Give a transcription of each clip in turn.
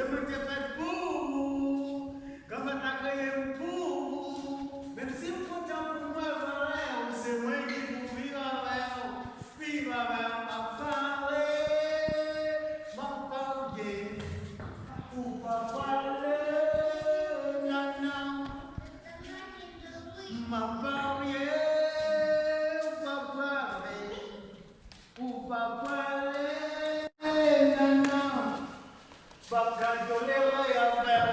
moi qui ai fait pour, quand on t'a créé pour, même si on content pour moi, c'est moi qui vous vivre avec ma parler, ma parler, ou pas parler, non, non, ma parler, pas parler, ou pas parler, non, non. Baka tolera ya ver,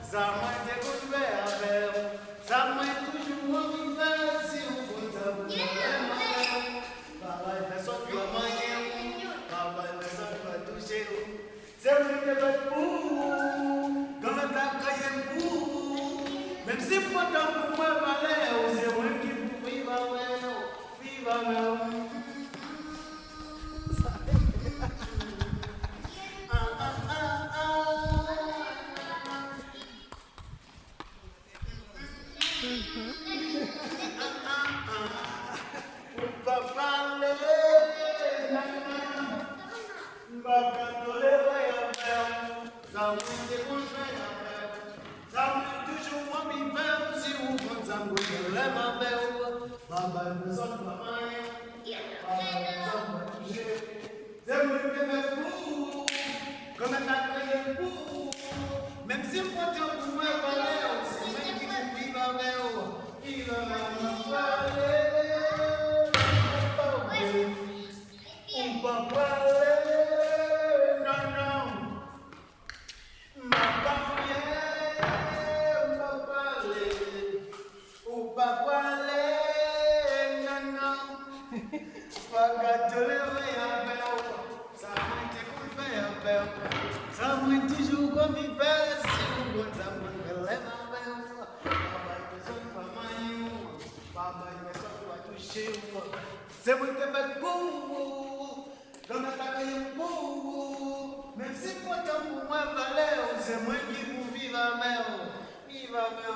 ça m'a découvert à faire, ça m'a toujours envie faire si on compte à vous. Papa, personne ne va manger, papa, personne ne va toucher. C'est moi qui vais pour, comme un tacaille pour, même si moi dans moi valeur, c'est moi qui vous vive avec nous, vive avec nous. Même si moi tu pour moi valeur, c'est même qui vous vive avec vous, vive avec moi on va parler, non, non, ma parler, on va parler, on va parler, non, non, pas gâter les rien, ça m'a été coupé à faire, ça m'a toujours comme il fait, si vous voulez, ça m'a fait les mains, papa, personne ne va m'aïe, papa, personne ne va toucher, c'est moi qui fais pour vous, comme un tacaille pour vous, même si moi, pour moi, valeur, c'est moi qui vous vive à mer, vive à mer.